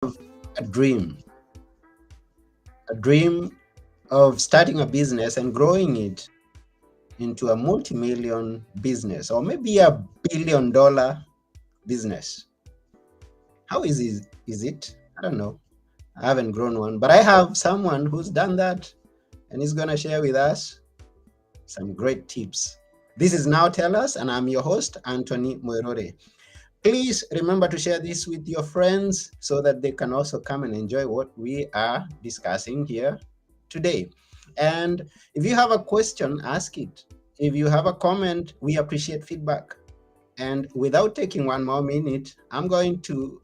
a dream, a dream of starting a business and growing it into a multi-million business or maybe a $1 billion business. How is it? I don't know. I haven't grown one, but I have someone who's done that and he's going to share with us some great tips. This is Now Tell Us, and I'm your host, Anthony Moirore. Please remember to share this with your friends so that they can also come and enjoy what we are discussing here today. And if you have a question, ask it. If you have a comment, we appreciate feedback. And without taking one more minute, I'm going to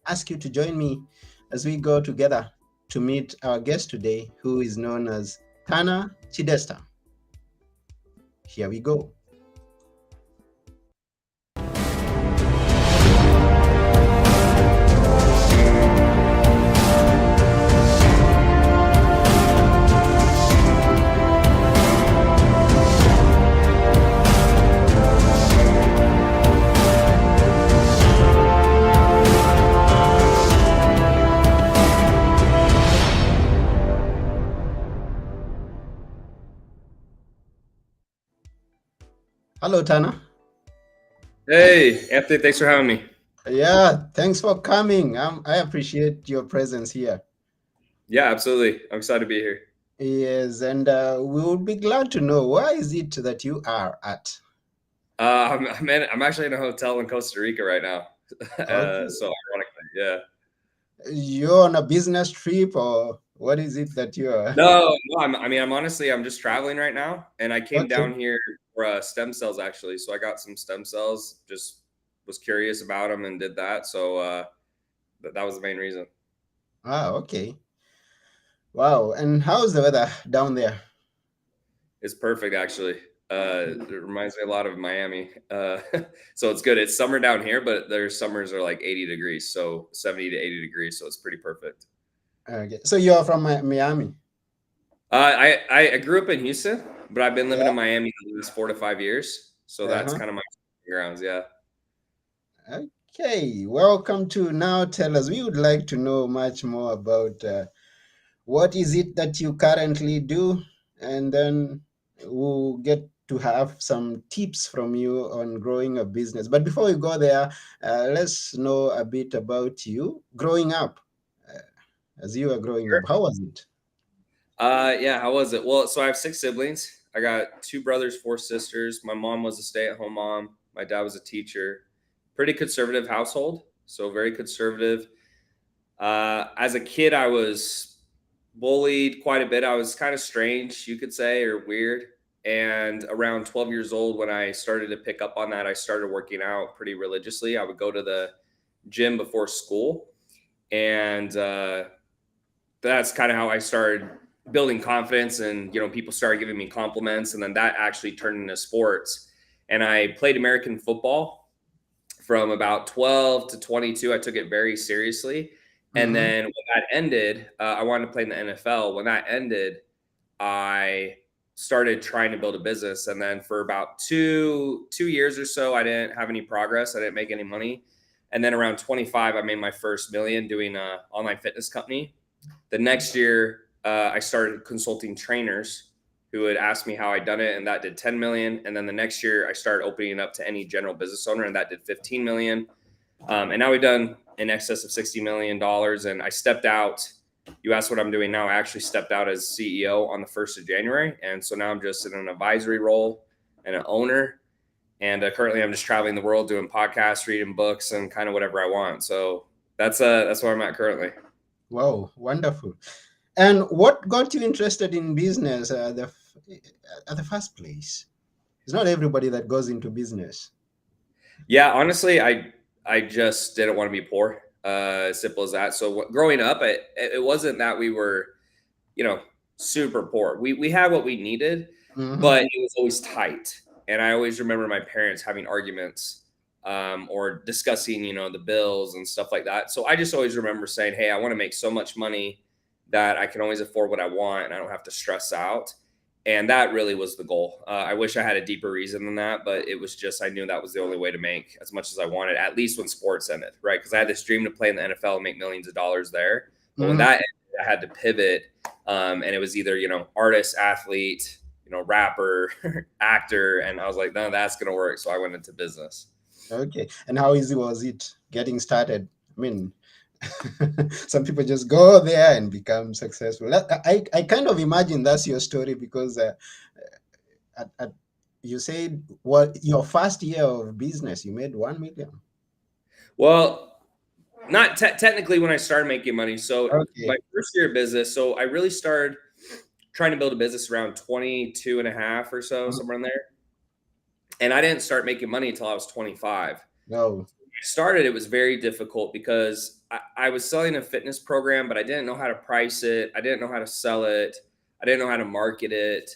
ask you to join me as we go together to meet our guest today, who is known as Tana Chidester. Here we go. Hello, Tana. Hey, Anthony, thanks for having me. Yeah, thanks for coming. I appreciate your presence here. Yeah, absolutely. I'm excited to be here. Yes, and we would be glad to know where is it that you are at? I'm actually in a hotel in Costa Rica right now. Okay. So ironically, yeah. You're on a business trip, or what is it that you are? No, I'm just traveling right now, and I came Okay. down here for stem cells actually. So I got some stem cells. Just was curious about them and did that. So that was the main reason. Ah, okay. Wow. And how's the weather down there? It's perfect actually. It reminds me a lot of Miami. So it's good. It's summer down here, but their summers are like 80 degrees, so 70 to 80 degrees. So it's pretty perfect. Okay. So you're from Miami? I grew up in Houston, but I've been living Yeah. in Miami the last 4 to 5 years. So that's Uh-huh. kind of my grounds. Yeah. Okay. Welcome to Now Tell Us. We would like to know much more about what is it that you currently do, and then we'll get to have some tips from you on growing a business. But before we go there, let's know a bit about you growing up. uh, as you were growing up, how was it? Yeah. How was it? Well, so I have six siblings. I got two brothers, four sisters. My mom was a stay-at-home mom. My dad was a teacher. Pretty conservative household. So very conservative. As a kid, I was bullied quite a bit. I was kind of strange, you could say, or weird. And around 12 years old, when I started to pick up on that, I started working out pretty religiously. I would go to the gym before school. And that's kind of how I started building confidence. And, people started giving me compliments. And then that actually turned into sports. And I played American football from about 12 to 22. I took it very seriously. And Mm-hmm. then when that ended, I wanted to play in the NFL. When that ended, I started trying to build a business. And then for about two years or so, I didn't have any progress. I didn't make any money. And then around 25, I made my first million doing an online fitness company. The next year, I started consulting trainers who would ask me how I'd done it, and that did 10 million. And then the next year, I started opening it up to any general business owner, and that did 15 million. And now we've done in excess of $60 million. And I stepped out. You asked what I'm doing now. I actually stepped out as CEO on the 1st of January, and so now I'm just in an advisory role and an owner. And currently, I'm just traveling the world doing podcasts, reading books, and kind of whatever I want. So that's where I'm at currently. Wow, wonderful. And what got you interested in business at the first place? It's not everybody that goes into business. Yeah, honestly, I just didn't want to be poor. As simple as that. So growing up, it wasn't that we were, you know, super poor. We had what we needed, Mm-hmm. but it was always tight. And I always remember my parents having arguments, or discussing, the bills and stuff like that. So I just always remember saying, "Hey, I want to make so much money that I can always afford what I want and I don't have to stress out." And that really was the goal. I wish I had a deeper reason than that, but it was just, I knew that was the only way to make as much as I wanted, at least when sports ended, right? Because I had this dream to play in the NFL and make millions of dollars there. But when Mhm. that ended, I had to pivot. And it was either, artist, athlete, rapper, actor. And I was like, none of that's going to work. So I went into business. Okay. And how easy was it getting started? I mean, some people just go there and become successful. I kind of imagine that's your story because at, you said what your first year of business, you made 1 million. Well, not technically when I started making money. So my Okay. first year of business, so I really started trying to build a business around 22 and a half or so, Mhm. somewhere in there. And I didn't start making money until I was 25. No. I started, it was very difficult because I was selling a fitness program, but I didn't know how to price it. I didn't know how to sell it. I didn't know how to market it.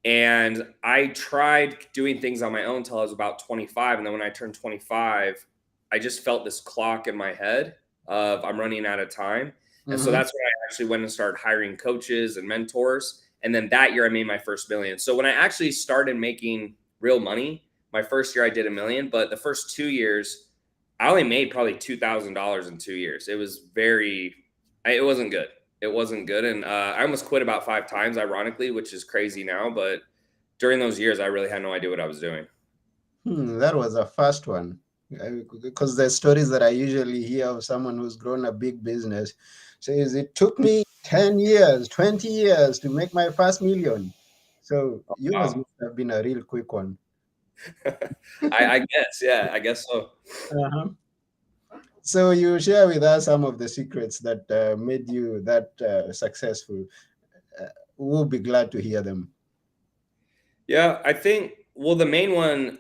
And I tried doing things on my own until I was about 25. And then when I turned 25, I just felt this clock in my head of I'm running out of time. And so Hmm. that's when I actually went and started hiring coaches and mentors. And then that year I made my first million. So when I actually started making real money, my first year I did a million, but the first 2 years, I only made probably $2,000 in 2 years. It wasn't good. It wasn't good. And I almost quit about 5 times, ironically, which is crazy now. But during those years, I really had no idea what I was doing. That was a first one. Because the stories that I usually hear of someone who's grown a big business says it took me 10 years, 20 years to make my first million. So yours Wow. must have been a real quick one. I guess. Yeah, I guess so. Uh-huh. So you share with us some of the secrets that made you that successful. Uh, we'll be glad to hear them. Yeah, I think, well, the main one,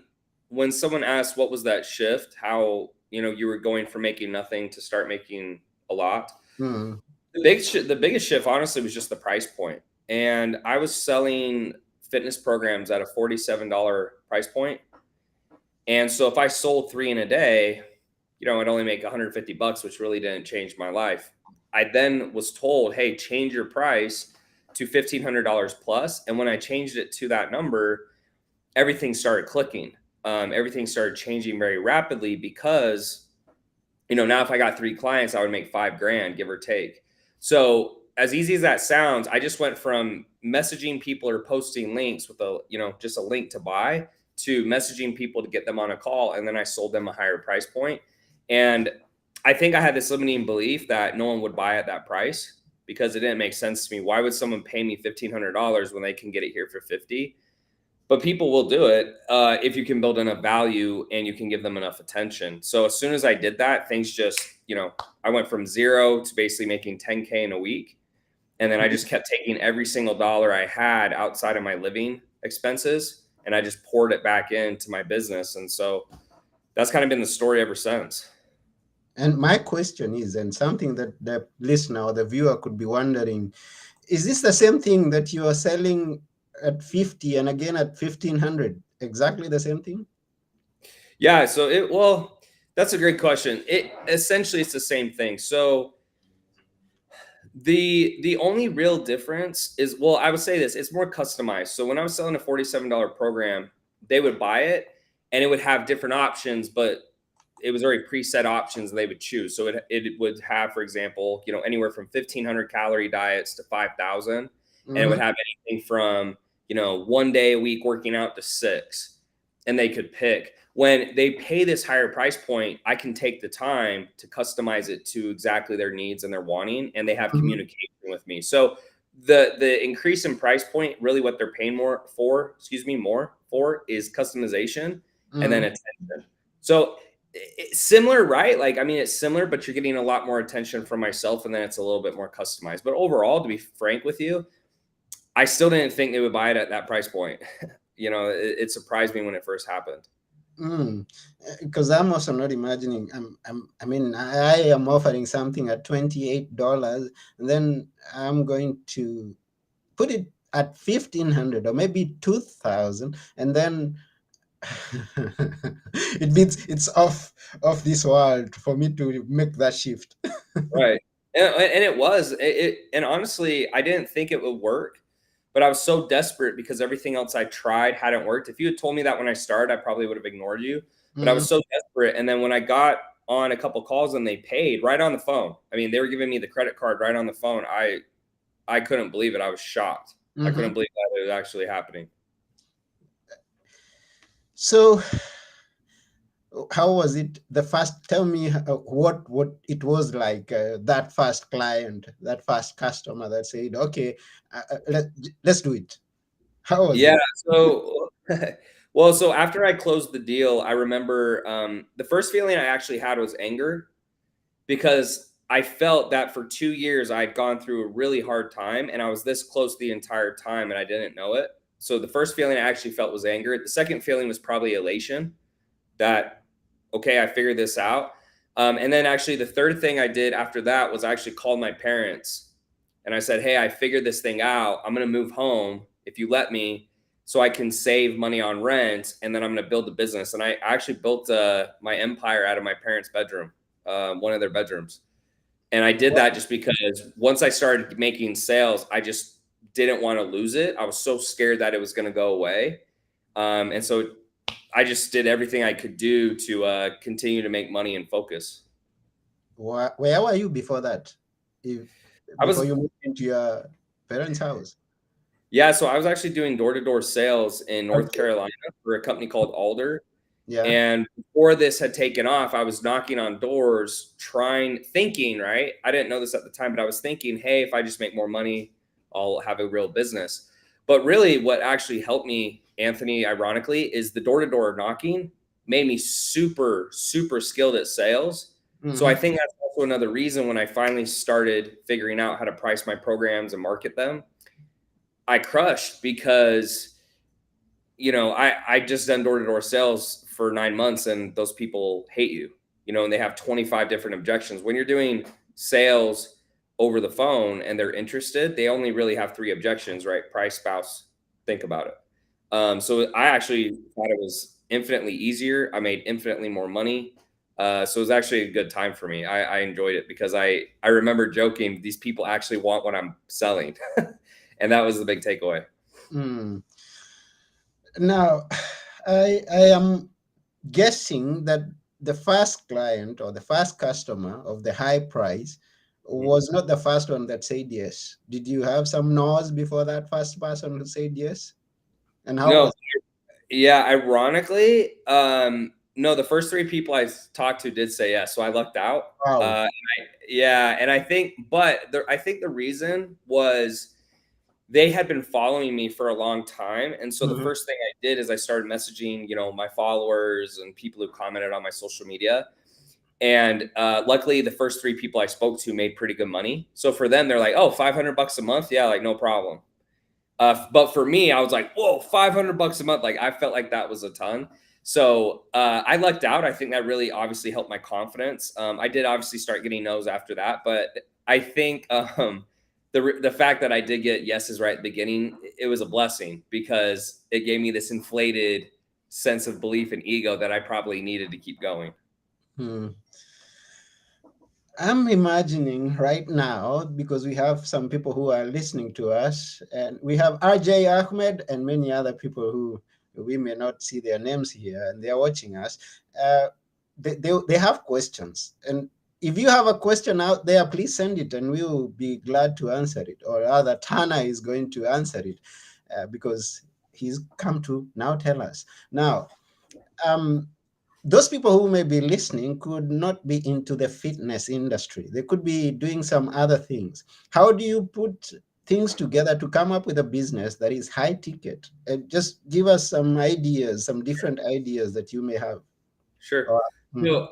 when someone asks what was that shift, how, you were going from making nothing to start making a lot. Mm, The biggest shift, honestly, was just the price point. And I was selling fitness programs at a $47 price point. And so if I sold three in a day, I'd only make 150 bucks, which really didn't change my life. I then was told, hey, change your price to $1,500 plus. And when I changed it to that number, everything started clicking. Everything started changing very rapidly because, now if I got three clients, I would make 5 grand, give or take. So as easy as that sounds, I just went from messaging people or posting links with just a link to buy to messaging people to get them on a call. And then I sold them a higher price point. And I think I had this limiting belief that no one would buy at that price because it didn't make sense to me. Why would someone pay me $1,500 when they can get it here for 50? But people will do it if you can build enough value and you can give them enough attention. So as soon as I did that, things just, I went from zero to basically making 10K in a week. And then I just kept taking every single dollar I had outside of my living expenses and I just poured it back into my business. And so that's kind of been the story ever since. and my question is, and something that the listener or the viewer could be wondering, is this the same thing that you are selling at 50 and again at 1500? Exactly the same thing? Yeah. Well, that's a great question. It's the same thing. So the only real difference is, well, I would say this, it's more customized. So when I was selling a $47 program, they would buy it and it would have different options, but it was already preset options they would choose. So it would have, for example, anywhere from 1,500 calorie diets to 5,000, and it would Hmm. have anything from 1 day a week working out to 6, and they could pick. When they pay this higher price point, I can take the time to customize it to exactly their needs and their wanting, and they have Hmm. communication with me. So the increase in price point, really what they're paying more for is customization and then Hmm. attention. So it's similar, right? Like, I mean, it's similar, but you're getting a lot more attention from myself, and then it's a little bit more customized. But overall, to be frank with you, I still didn't think they would buy it at that price point. It surprised me when it first happened. Mm. Because I'm also not imagining. I mean, I am offering something at $28, and then I'm going to put it at 1500 or maybe 2000, and then it means it's off this world for me to make that shift. Right. And it was, and honestly, I didn't think it would work, but I was so desperate because everything else I tried hadn't worked. If you had told me that when I started, I probably would have ignored you, but I was so desperate. And then when I got on a couple calls and they paid right on the phone, I mean, they were giving me the credit card right on the phone. I couldn't believe it. I was shocked. I couldn't believe that it was actually happening. So how was it the first, tell me what it was like, that first client, that first customer that said, okay, let's do it. How was Yeah. it? So, well, so after I closed the deal, I remember the first feeling I actually had was anger, because I felt that for 2 years I'd gone through a really hard time and I was this close the entire time and I didn't know it. So the first feeling I actually felt was anger. The second feeling was probably elation that, okay, I figured this out. And then actually the third thing I did after that was I actually called my parents and I said, hey, I figured this thing out. I'm going to move home if you let me, so I can save money on rent. And then I'm going to build a business. And I actually built my empire out of my parents' bedroom, one of their bedrooms. And I did that just because once I started making sales, I just didn't want to lose it. I was so scared that it was going to go away. And so I just did everything I could do to continue to make money and focus. Where were you before that? If, I before was, you moved into your parents' house? yeah, so I was actually doing door-to-door sales in North Okay. Carolina for a company called Alder. Yeah. And before this had taken off, I was knocking on doors, thinking, right? I didn't know this at the time, but I was thinking, hey, if I just make more money, I'll have a real business. But really, what actually helped me, Anthony, ironically, is the door to door knocking made me super, super skilled at sales. So I think that's also another reason when I finally started figuring out how to price my programs and market them, I crushed because I just done door to door sales for 9 months and those people hate you, and they have 25 different objections. When you're doing sales over the phone and they're interested, they only really have 3 objections, right? Price, spouse, think about it. So I actually thought it was infinitely easier. I made infinitely more money. So it was actually a good time for me. I enjoyed it because I remember joking, these people actually want what I'm selling. And that was the big takeaway. Mm. Now, I am guessing that the first client or the first customer of the high price was not the first one that said yes. Did you have some no's before that first person who said yes? And how No, was yeah, ironically, no, the first 3 people I talked to did say yes, so I lucked out. wow? Yeah, and I think, I think the reason was they had been following me for a long time, and so the Mhm. first thing I did is I started messaging, my followers and people who commented on my social media. And luckily, the first 3 people I spoke to made pretty good money. So for them, they're like, "Oh, $500 a month, yeah, like no problem." But for me, I was like, whoa, $500 a month. Like I felt like that was a ton. So I lucked out. I think that really obviously helped my confidence. I did obviously start getting no's after that, but I think the fact that I did get yeses right at the beginning, it was a blessing because it gave me this inflated sense of belief and ego that I probably needed to keep going. Hmm. I'm imagining right now, because we have some people who are listening to us, and we have RJ Ahmed and many other people who we may not see their names here, and they are watching us. Uh, they have questions. And if you have a question out there, please send it and we will be glad to answer it. Or rather, Tana is going to answer it because he's come to now tell us. Now, um, those people who may be listening could not be into the fitness industry. They could be doing some other things. How do you put things together to come up with a business that is high ticket? Just give us some ideas, some different ideas that you may have. Sure. Or- Mhm. So,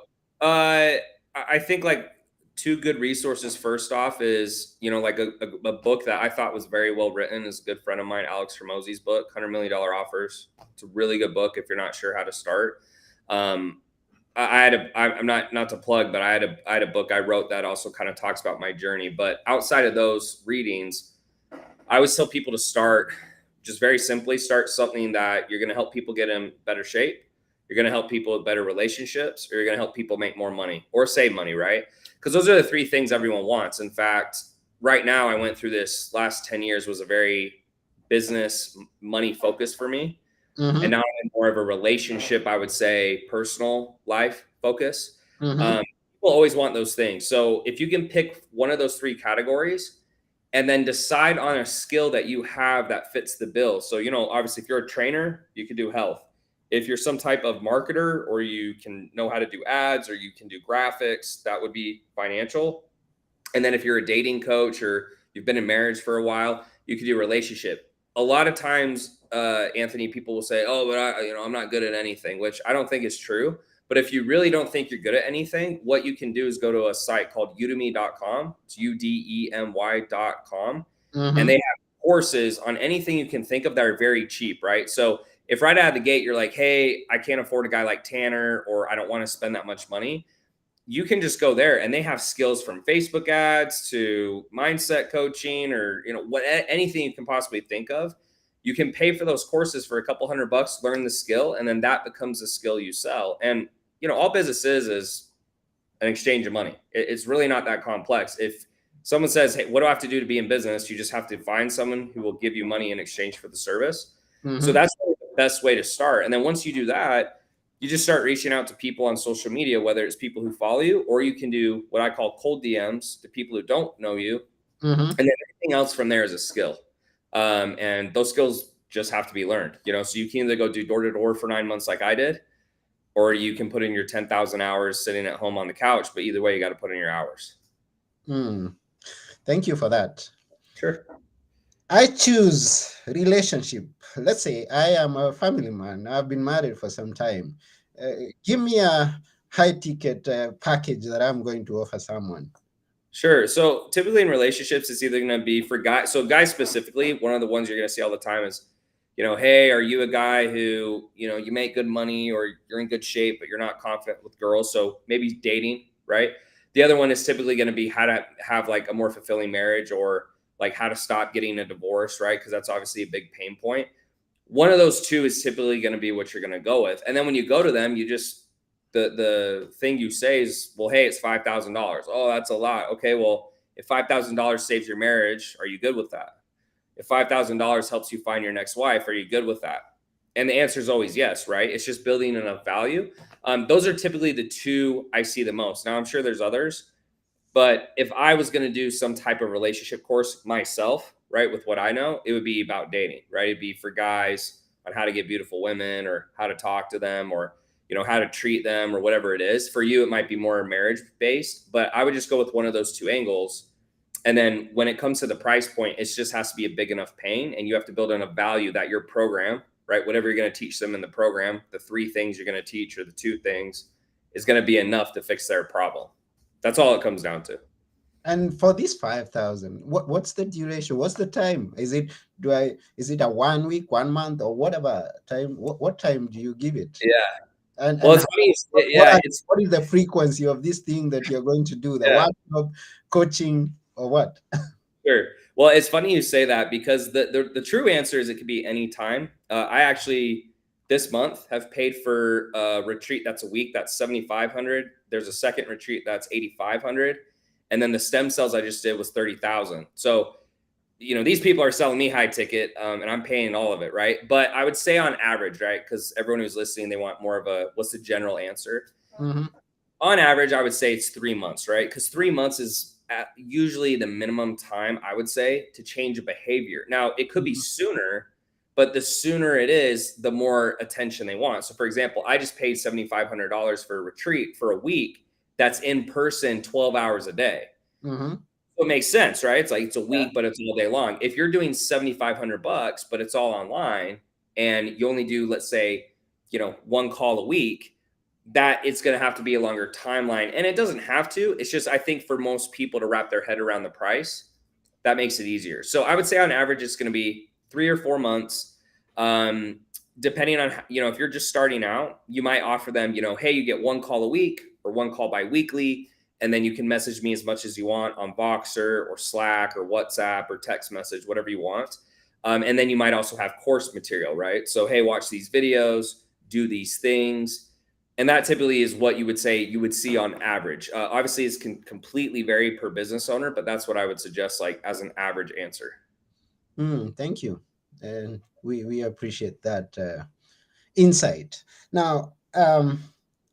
I think like 2 good resources. First off, is like a book that I thought was very well written is a good friend of mine, Alex Hermosi's book, $100 Million Offers. It's a really good book if you're not sure how to start. Um, I'm not to plug, but I had a book I wrote that also kind of talks about my journey. But outside of those readings, I always tell people to start just very simply start something that you're going to help people get in better shape. You're going to help people with better relationships, or you're going to help people make more money or save money, right? Because those are the 3 things everyone wants. In fact, right now, I went through this last 10 years was a very business money focus for me. And Mm-hmm. now I'm in more of a relationship, I would say, personal life focus. Mm-hmm. People always want those things. So if you can pick one of those three categories and then decide on a skill that you have that fits the bill. So, obviously, if you're a trainer, you can do health. If you're some type of marketer, or you can know how to do ads, or you can do graphics, that would be financial. And then if you're a dating coach, or you've been in marriage for a while, you can do relationship. A lot of times, Anthony, people will say, "Oh, but I'm not good at anything," which I don't think is true. But if you really don't think you're good at anything, what you can do is go to a site called udemy.com. It's udemy.com. And they Mm-hmm. have courses on anything you can think of that are very cheap, right? So if right out of the gate you're like, "Hey, I can't afford a guy like Tanner," or "I don't want to spend that much money," you can just go there, and they have skills from Facebook ads to mindset coaching, or anything you can possibly think of. You can pay for those courses for a couple $100, learn the skill, and then that becomes a skill you sell. And all business is an exchange of money. It's really not that complex. If someone says, "Hey, what do I have to do to be in business?" You just have to find someone who will give you money in exchange for the service. So Mm-hmm. that's really the best way to start. And then once you do that, you just start reaching out to people on social media, whether it's people who follow you, or you can do what I call cold DMs to people who don't know you. Mm-hmm. And then everything else from there is a skill. And those skills just have to be learned, so you can either go do door to door for 9 months like I did, or you can put in your 10,000 hours sitting at home on the couch. But either way, you got to put in your hours. Mm. Thank you for that. Sure. I choose relationship. Let's say I am a family man. I've been married for some time. Give me a high ticket package that I'm going to offer someone. Sure. So typically in relationships, it's either going to be for guys. So guys specifically, one of the ones you're going to see all the time is, "Hey, are you a guy who, you make good money, or you're in good shape, but you're not confident with girls?" So maybe dating, right? The other one is typically going to be how to have like a more fulfilling marriage, or like how to stop getting a divorce, right? Because that's obviously a big pain point. One of those two is typically going to be what you're going to go with. And then when you go to them, you just the thing you say is, "Well, hey, it's $5,000. Oh, that's a lot. Okay, well, if $5,000 saves your marriage, are you good with that? If $5,000 helps you find your next wife, are you good with that?" And the answer is always yes, right? It's just building enough value. Those are typically the two I see the most. Now, I'm sure there's others, but if I was going to do some type of relationship course myself, right, with what I know, it would be about dating, right? It'd be for guys on how to get beautiful women, or how to talk to them, or how to treat them, or whatever it is. For you, it might be more marriage based, but I would just go with one of those two angles. And then when it comes to the price point, it just has to be a big enough pain, and you have to build enough value that your program, right, whatever you're going to teach them in the program, the three things you're going to teach, or the two things, is going to be enough to fix their problem. That's all it comes down to. And for this 5,000, what's the duration? What's the time? Is it a 1 week, 1 month, or whatever time? What time do you give it? Yeah. Well, And it's funny. what, Yeah, it's what is the frequency of this thing that you're going to do? The yeah, workshop, coaching, or what? sure. Well, it's funny you say that, because the true answer is it could be any time. I actually this month have paid for a retreat that's a week, that's 7,500. There's a second retreat that's 8,500, and then the stem cells I just did was 30,000. So these people are selling me high ticket, and I'm paying all of it, right? But I would say on average, right, because everyone who's listening, they want more of a what's the general answer. Mm-hmm. On average, I would say it's 3 months, right? Because 3 months is usually the minimum time, I would say, to change a behavior. Now, it could be Mm-hmm. sooner, but the sooner it is, the more attention they want. So, for example, I just paid $7,500 for a retreat for a week that's in person 12 hours a day. Mm-hmm. So it makes sense, right? It's like it's a Yeah. week, but it's all day long. If you're doing $7,500, but it's all online, and you only do, let's say, one call a week, that it's going to have to be a longer timeline. And it doesn't have to. It's just, I think, for most people to wrap their head around the price, that makes it easier. So I would say on average, it's going to be 3 or 4 months. Um, Depending on, if you're just starting out, you might offer them, hey, you get one call a week, or one call bi-weekly, and then you can message me as much as you want on Voxer or Slack or WhatsApp or text message, whatever you want. And then you might also have course material, right? So, hey, watch these videos, do these things. And that typically is what you would say you would see on average. Obviously, it's completely vary per business owner, but that's what I would suggest, like, as an average answer. Thank you. and we appreciate that insight. Now,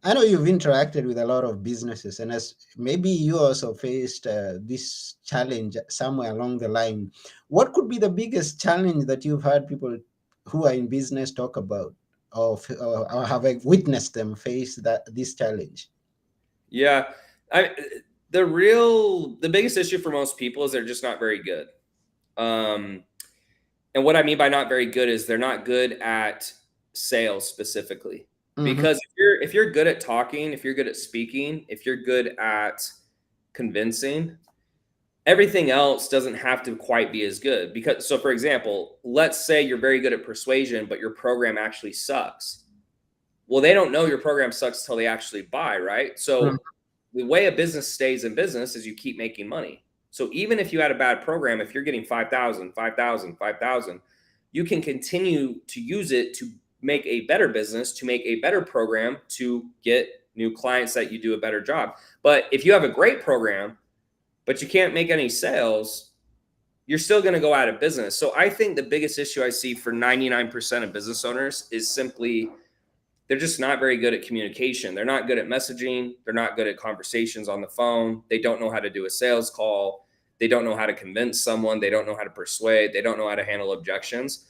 I know you've interacted with a lot of businesses, and as maybe you also faced this challenge somewhere along the line. What could be the biggest challenge that you've heard people who are in business talk about, or have witnessed them face this challenge? Yeah. I the biggest issue for most people is they're just not very good. Um, and what I mean by not very good is they're not good at sales specifically. Mm-hmm. Because if you're good at talking, if you're good at speaking, if you're good at convincing, everything else doesn't have to quite be as good. Because so for example, let's say you're very good at persuasion, but your program actually sucks. Well, they don't know your program sucks until they actually buy, right? So the way a business stays in business is you keep making money. So even if you had a bad program, if you're getting 5,000, 5,000, 5,000, you can continue to use it to make a better business, to make a better program, to get new clients that you do a better job. But if you have a great program, but you can't make any sales, you're still going to go out of business. So I think the biggest issue I see for 99% of business owners is simply they're just not very good at communication. They're not good at messaging. They're not good at conversations on the phone. They don't know how to do a sales call. They don't know how to convince someone. They don't know how to persuade. They don't know how to handle objections.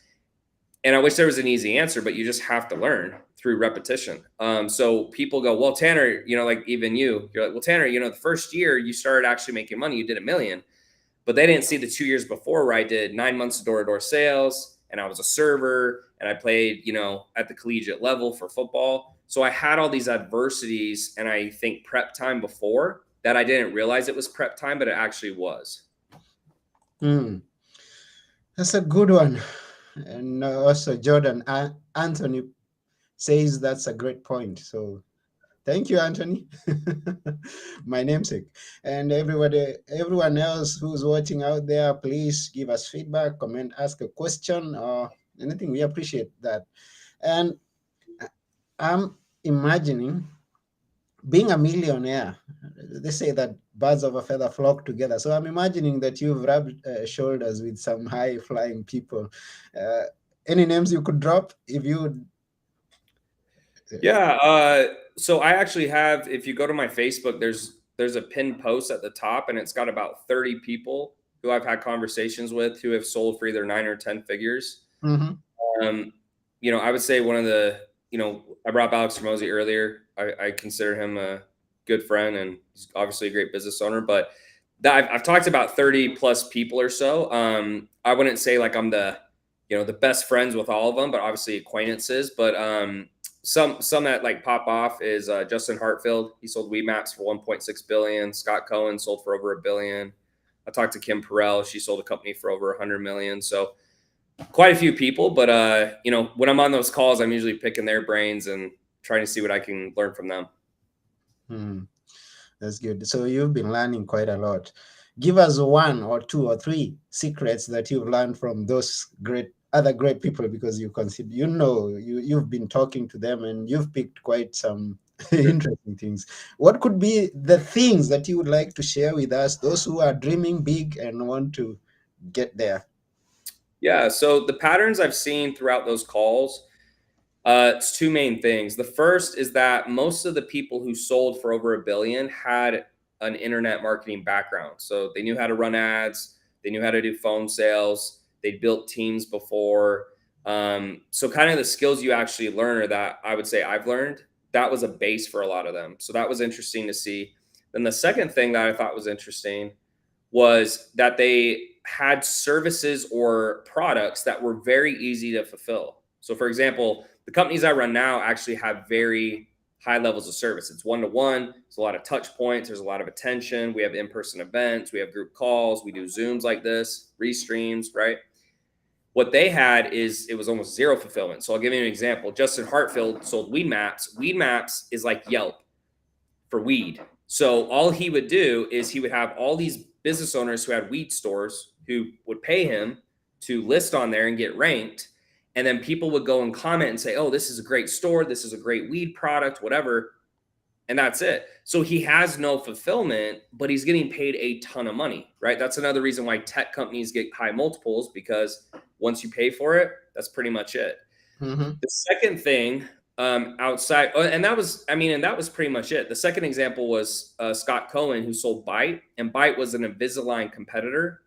And I wish there was an easy answer, but you just have to learn through repetition. So people go, well, Tanner, like even you're like, well, Tanner, the first year you started actually making money, you did 1 million. But they didn't see the 2 years before where I did 9 months of door-to-door sales and I was a server and I played, at the collegiate level for football. So I had all these adversities and I think prep time before that I didn't realize it was prep time, but it actually was. Mm. That's a good one. And also, Jordan, Anthony says that's a great point. So thank you, Anthony, my namesake. And everyone else who's watching out there, please give us feedback, comment, ask a question, or anything. We appreciate that. And I'm imagining being a millionaire. They say that birds of a feather flock together. So I'm imagining that you've rubbed shoulders with some high flying people. Uh, any names you could drop if you would? Yeah. So I actually have, if you go to my Facebook, there's a pinned post at the top and it's got about 30 people who I've had conversations with who have sold for either 9 or 10 figures. Mhm. Um, I would say one of the, I brought up Alex Ramosi earlier. I consider him a good friend and he's obviously a great business owner, but I've talked about 30 plus people or so. I wouldn't say like I'm the best friends with all of them, but obviously acquaintances. But some that like pop off is Justin Hartfield. He sold Weed Maps for 1.6 billion. Scott Cohen sold for over $1 billion. I talked to Kim Perrell. She sold a company for over 100 million. So quite a few people, but when I'm on those calls, I'm usually picking their brains and trying to see what I can learn from them. That's good. So you've been learning quite a lot. Give us one or two or three secrets that you've learned from those other great people, because you've been talking to them and you've picked quite some interesting things. What could be the things that you would like to share with us, those who are dreaming big and want to get there? Yeah. So the patterns I've seen throughout those calls, it's two main things. The first is that most of the people who sold for over $1 billion had an internet marketing background. So they knew how to run ads, they knew how to do phone sales, they built teams before. So kind of the skills you actually learn, or that I would say I've learned, that was a base for a lot of them. So that was interesting to see. Then the second thing that I thought was interesting was that they had services or products that were very easy to fulfill. So, for example, the companies I run now actually have very high levels of service. It's one-to-one. There's a lot of touch points. There's a lot of attention. We have in-person events. We have group calls. We do Zooms like this, restreams, right? What they had is it was almost zero fulfillment. So I'll give you an example. Justin Hartfield sold Weed Maps. Weed Maps is like Yelp for weed. So all he would do is he would have all these business owners who had weed stores who would pay him to list on there and get ranked. And then people would go and comment and say, oh, this is a great store. This is a great weed product, whatever. And that's it. So he has no fulfillment, but he's getting paid a ton of money, right? That's another reason why tech companies get high multiples, because once you pay for it, that's pretty much it. Mm-hmm. The second thing outside, and that was, and that was pretty much it. The second example was Scott Cohen, who sold Byte, and Byte was an Invisalign competitor,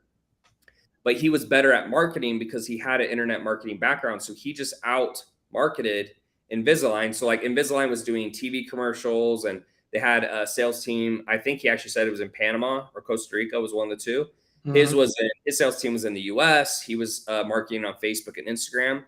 but he was better at marketing because he had an internet marketing background. So he just out marketed Invisalign. So like Invisalign was doing TV commercials, and they had a sales team. I think he actually said it was in Panama or Costa Rica, was one of the two. Mm-hmm. His sales team was in the US. He was marketing on Facebook and Instagram.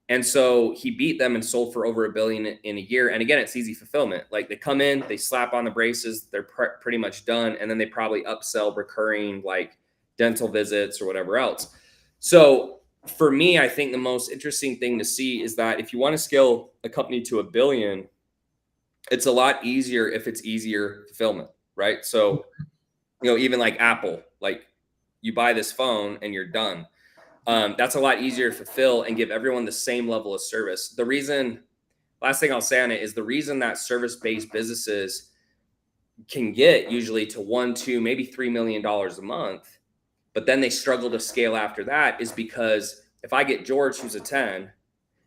And so he beat them and sold for over $1 billion in a year. And again, it's easy fulfillment. Like they come in, they slap on the braces, they're pretty much done. And then they probably upsell recurring like dental visits or whatever else. So for me, I think the most interesting thing to see is that if you want to scale a company to $1 billion, it's a lot easier if it's easier fulfillment, right? So, even like Apple, like you buy this phone and you're done. That's a lot easier to fulfill and give everyone the same level of service. Last thing I'll say on it is the reason that service-based businesses can get usually to $1, 2, maybe $3 million a month, but then they struggle to scale after that is because if I get George, who's a 10,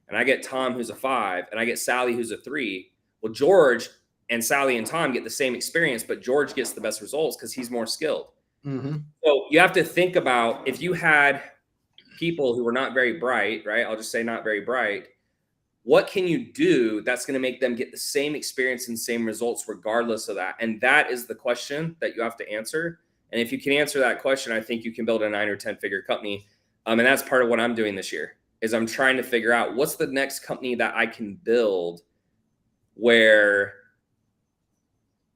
and I get Tom, who's a 5, and I get Sally, who's a 3, well, George and Sally and Tom get the same experience, but George gets the best results because he's more skilled. Mm-hmm. So you have to think about if you had people who were not very bright, right? I'll just say not very bright. What can you do that's going to make them get the same experience and same results regardless of that? And that is the question that you have to answer. And if you can answer that question, I think you can build a 9 or 10 figure company. And that's part of what I'm doing this year is I'm trying to figure out what's the next company that I can build where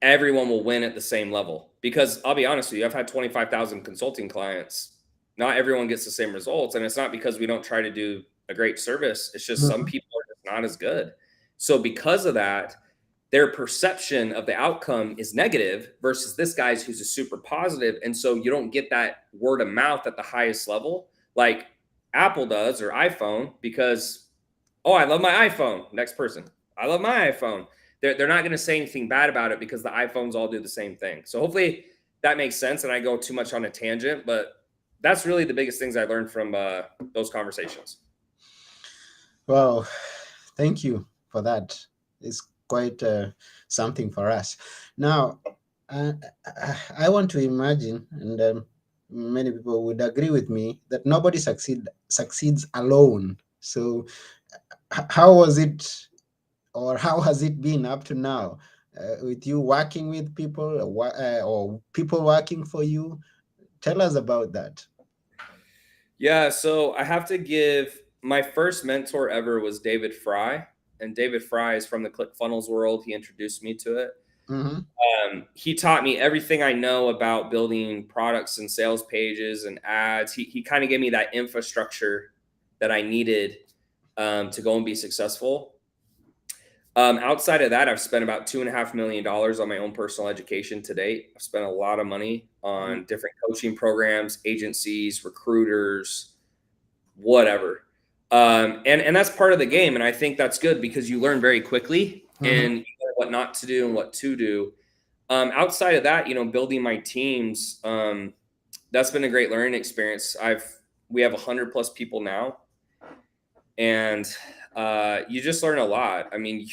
everyone will win at the same level. Because I'll be honest with you, I've had 25,000 consulting clients. Not everyone gets the same results. And it's not because we don't try to do a great service. It's just some people are just not as good. So because of that, their perception of the outcome is negative versus this guy's who's a super positive. And so you don't get that word of mouth at the highest level like Apple does or iPhone because, oh, I love my iPhone. Next person. I love my iPhone. They're not going to say anything bad about it because the iPhones all do the same thing. So hopefully that makes sense. And I go too much on a tangent, but that's really the biggest things I learned from those conversations. Wow, thank you for that. It's quite something for us. Now, I want to imagine, and many people would agree with me, that nobody succeeds alone. So, how was it, or how has it been up to now, with you working with people, or people working for you? Tell us about that. Yeah, so I have to give my first mentor ever was David Fry, and David Fry is from the ClickFunnels world. He introduced me to it. Mm-hmm. He taught me everything I know about building products and sales pages and ads. He kind of gave me that infrastructure that I needed to go and be successful. Outside of that, I've spent about $2.5 million on my own personal education to date. I've spent a lot of money on different coaching programs, agencies, recruiters, whatever. And that's part of the game. And I think that's good because you learn very quickly and you know what not to do and what to do. Outside of that, building my teams, that's been a great learning experience. We have 100+ people now, and you just learn a lot. I mean,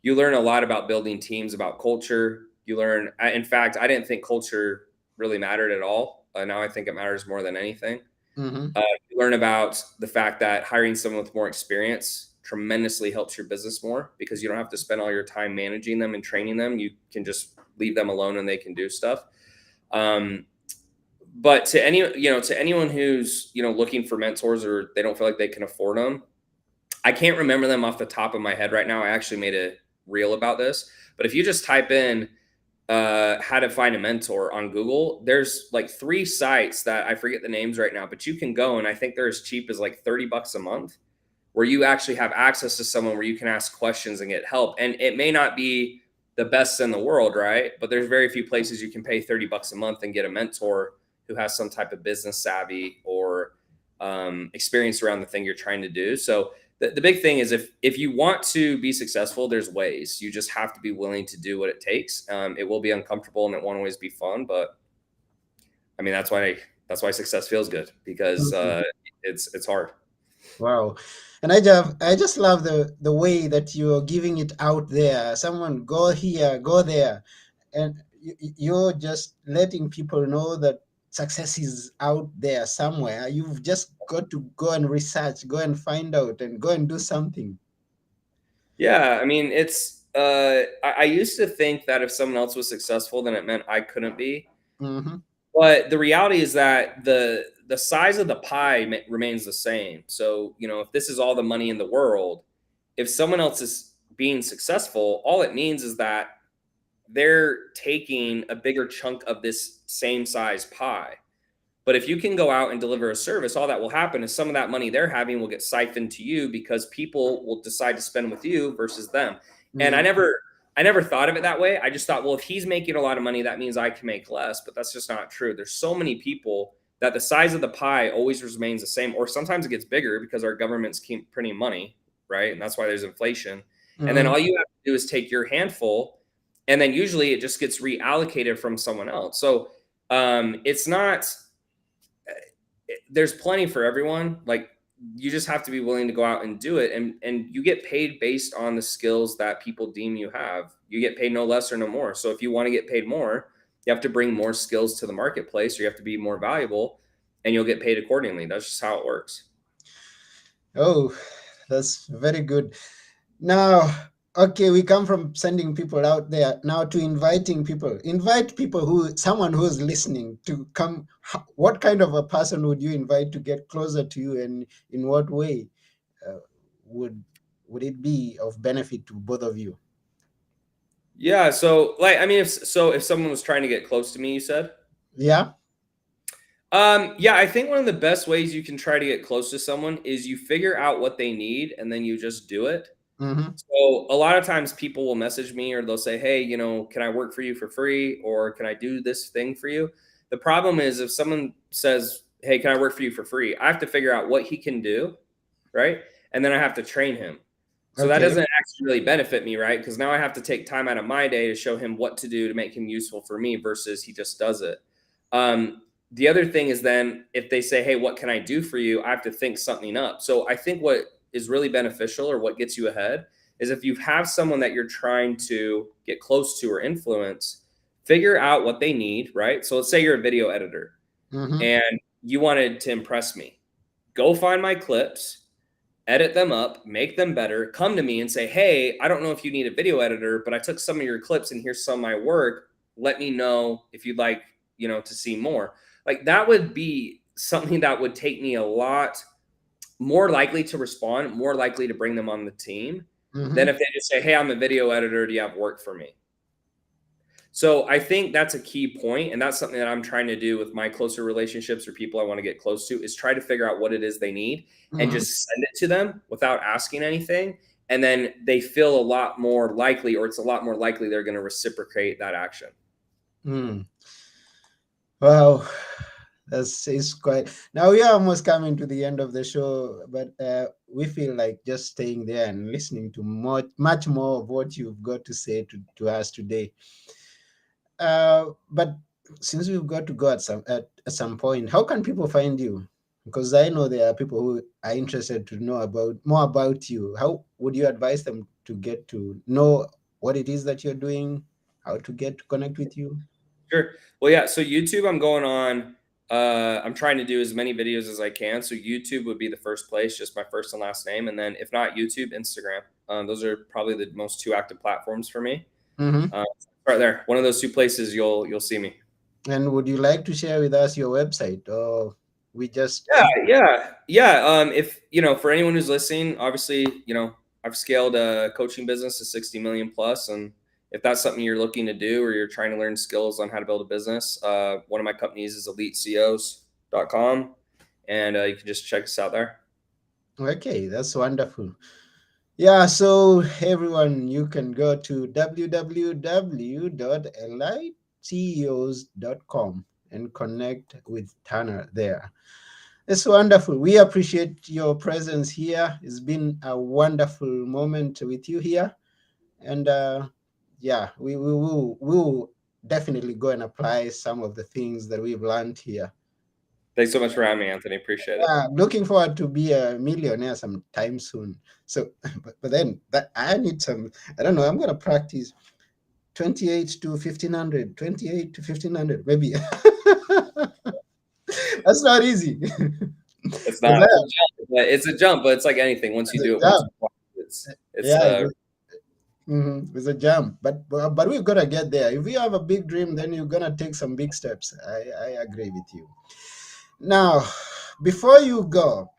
you learn a lot about building teams, about culture. In fact, I didn't think culture really mattered at all. Now I think it matters more than anything. You learn about the fact that hiring someone with more experience tremendously helps your business more because you don't have to spend all your time managing them and training them. You can just leave them alone and they can do stuff. But to anyone who's, looking for mentors or they don't feel like they can afford them, I can't remember them off the top of my head right now. I actually made a reel about this, but if you just type in how to find a mentor on Google, there's like 3 sites that I forget the names right now, but you can go and I think they're as cheap as like $30 a month where you actually have access to someone where you can ask questions and get help. And it may not be the best in the world, right? But there's very few places you can pay $30 a month and get a mentor who has some type of business savvy or experience around the thing you're trying to do. So the big thing is if you want to be successful, there's ways. You just have to be willing to do what it takes. It will be uncomfortable and it won't always be fun, but I mean, that's why success feels good because it's hard. Wow. And I just love the way that you're giving it out there. Someone go here, go there. And you're just letting people know that success is out there somewhere. You've just got to go and research, go and find out, and go and do something. Yeah, I mean, I used to think that if someone else was successful, then it meant I couldn't be. Mm-hmm. But the reality is that the size of the pie remains the same. So, if this is all the money in the world, if someone else is being successful, all it means is that they're taking a bigger chunk of this same size pie. But if you can go out and deliver a service, all that will happen is some of that money they're having will get siphoned to you because people will decide to spend with you versus them. And I Mm-hmm. never I never thought of it that way. I just thought, well, if he's making a lot of money, that means I can make less. But that's just not true. There's so many people that the size of the pie always remains the same, or sometimes it gets bigger because our governments keep printing money, right? And that's why there's inflation. And then Mm-hmm. all you have to do is take your handful, and then usually it just gets reallocated from someone else. So it's not there's plenty for everyone. Like, you just have to be willing to go out and do it, and you get paid based on the skills that people deem you have. You get paid no less or no more. So if you want to get paid more, you have to bring more skills to the marketplace, or you have to be more valuable, and you'll get paid accordingly. That's just how it works. Oh, that's very good. Now, okay, we come from sending people out there now to inviting people. Invite people someone who's listening to come. What kind of a person would you invite to get closer to you, and in what way uh, would would it be of benefit to both of you? Yeah, so, like, I mean, if someone was trying to get close to me, you said. Yeah. Yeah, I think one of the best ways you can try to get close to someone is you figure out what they need and then you just do it. Mm-hmm. So a lot of times people will message me, or they'll say, "Hey, can I work for you for free, or can I do this thing for you?" The problem is, if someone says, "Hey, can I work for you for free?" I have to figure out what he can do, right? And then I have to train him. So that Okay. doesn't actually really benefit me, right? Because now I have to take time out of my day to show him what to do to make him useful for me versus he just does it. The other thing is, then if they say, "Hey, what can I do for you?" I have to think something up. So I think what is really beneficial, or what gets you ahead, is if you have someone that you're trying to get close to or influence, figure out what they need, right? So let's say you're a video editor Mm-hmm. and you wanted to impress me. Go find my clips, edit them up, make them better, come to me and say, "Hey, I don't know if you need a video editor, but I took some of your clips and here's some of my work. Let me know if you'd like, to see more." Like, that would be something that would take me a lot more likely to respond, more likely to bring them on the team than Mm-hmm. if they just say, "Hey, I'm a video editor. Do you have work for me?" So I think that's a key point, and that's something that I'm trying to do with my closer relationships, or people I want to get close to, is try to figure out what it is they need and Mm-hmm. just send it to them without asking anything. And then they feel a lot more likely, or it's a lot more likely they're going to reciprocate that action. Mm. Wow, that's is quite. Now we are almost coming to the end of the show, but we feel like just staying there and listening to much more of what you've got to say to us today. But since we've got to go at some point, how can people find you? Because I know there are people who are interested to know about more about you. How would you advise them to get to know what it is that you're doing, how to get to connect with you? Sure. Well, yeah. So YouTube, I'm going on. I'm trying to do as many videos as I can. So YouTube would be the first place, just my first and last name, and then if not YouTube, Instagram. Those are probably the most two active platforms for me. Mm-hmm. Uh, right there, one of those two places you'll see me. And would you like to share with us your website, or we just Yeah, keep? yeah. If for anyone who's listening, obviously, I've scaled a coaching business to 60 million plus, and if that's something you're looking to do, or you're trying to learn skills on how to build a business, one of my companies is elitecos.com, and you can just check us out there. Okay, that's wonderful. Yeah, so everyone, you can go to www.eliteceos.com and connect with Tanner there. It's wonderful. We appreciate your presence here. It's been a wonderful moment with you here. And yeah, we will definitely go and apply some of the things that we've learned here. Thanks so much for having me, Anthony. Appreciate it. Looking forward to be a millionaire sometime soon. So, but then that I need some. I don't know. I'm gonna practice 28 to 1500, 28 to 1500, maybe. That's not easy. It's Because not. It's a jump. It's a jump, but it's like anything. Once you it's a do it once jump. or twice, it's Yeah, it's a jump. But we're gonna get there. If you have a big dream, then you're gonna take some big steps. I agree with you. Now, before you go,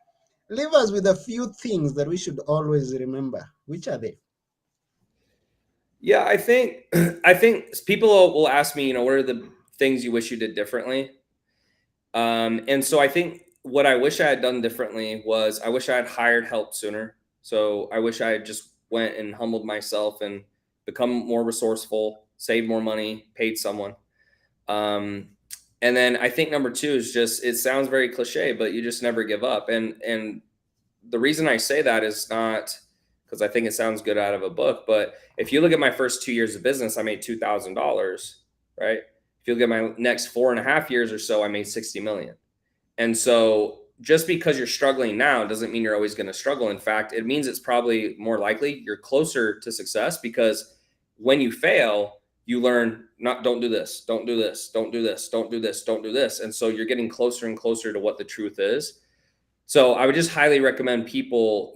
leave us with a few things that we should always remember. Which are they? yeah. I think people will ask me, what are the things you wish you did differently? And so I think what I wish I had done differently was I wish I had hired help sooner. So I wish I had just went and humbled myself and become more resourceful, saved more money, paid someone. Um, and then I think number two is just it sounds very cliche, but you just never give up. And the reason I say that is not because I think it sounds good out of a book, but if you look at my first 2 years of business, I made $2,000, right? If you look at my next 4.5 years or so, I made 60 million. And so just because you're struggling now doesn't mean you're always going to struggle. In fact, it means it's probably more likely you're closer to success because when you fail, you learn not don't do this, don't do this, don't do this, don't do this, don't do this. And so you're getting closer and closer to what the truth is. So I would just highly recommend people,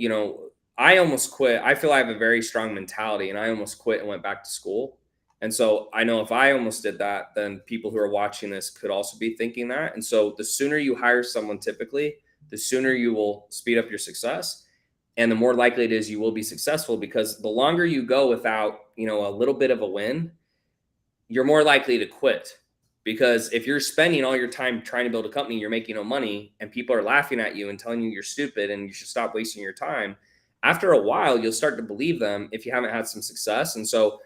I almost quit. I feel I have a very strong mentality and I almost quit and went back to school. And so I know if I almost did that, then people who are watching this could also be thinking that. And so the sooner you hire someone, typically, the sooner you will speed up your success. And the more likely it is you will be successful because the longer you go without, a little bit of a win, you're more likely to quit. Because if you're spending all your time trying to build a company, you're making no money, and people are laughing at you and telling you you're stupid and you should stop wasting your time, after a while, you'll start to believe them if you haven't had some success. And so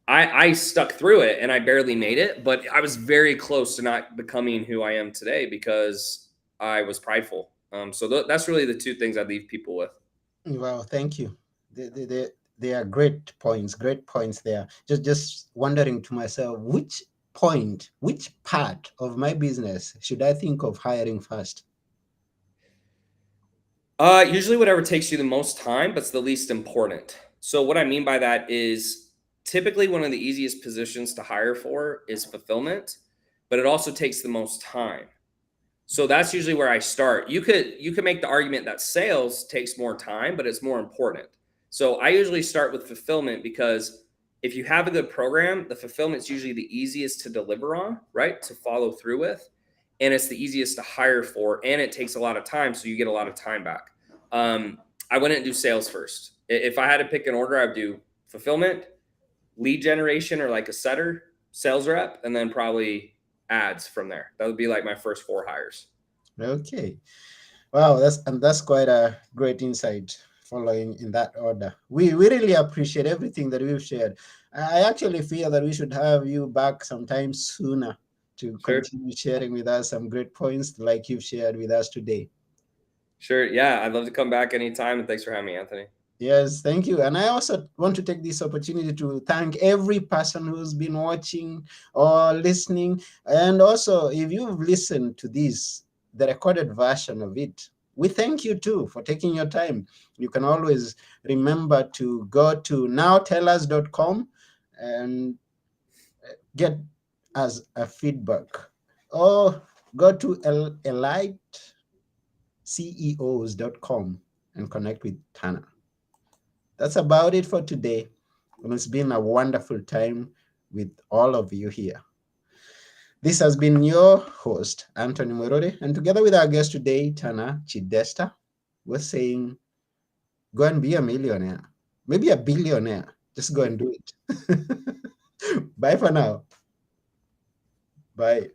I stuck through it and I barely made it, but I was very close to not becoming who I am today because I was prideful. So that's really the two things I leave people with. Wow, thank you. They are great points there. Just wondering to myself, which part of my business should I think of hiring first? Usually whatever takes you the most time, but it's the least important. So what I mean by that is typically one of the easiest positions to hire for is fulfillment, but it also takes the most time. So that's usually where I start. You could make the argument that sales takes more time, but it's more important. So I usually start with fulfillment because if you have a good program, the fulfillment's usually the easiest to deliver on, right? To follow through with, and it's the easiest to hire for, and it takes a lot of time, so you get a lot of time back. Um, I wouldn't do sales first. If I had to pick an order, I'd do fulfillment, lead generation, or like a setter, sales rep, and then probably ads from there. That would be like my first four hires. Okay. Wow, that's quite a great insight following in that order. We really appreciate everything that we've shared. I actually feel that we should have you back sometime sooner to Sure. continue sharing with us some great points like you've shared with us today. Sure. Yeah. I'd love to come back anytime. And thanks for having me, Anthony. Yes, thank you. And I also want to take this opportunity to thank every person who's been watching or listening. And also, if you've listened to this, the recorded version of it, we thank you too for taking your time. You can always remember to go to nowtellus.com and get us a feedback. Or go to eliteCEOs.com and connect with Tana. That's about it for today. And it's been a wonderful time with all of you here. This has been your host, Anthony Morore, and together with our guest today, Tana Chidester, we're saying, go and be a millionaire, maybe a billionaire. Just go and do it. Bye for now. Bye.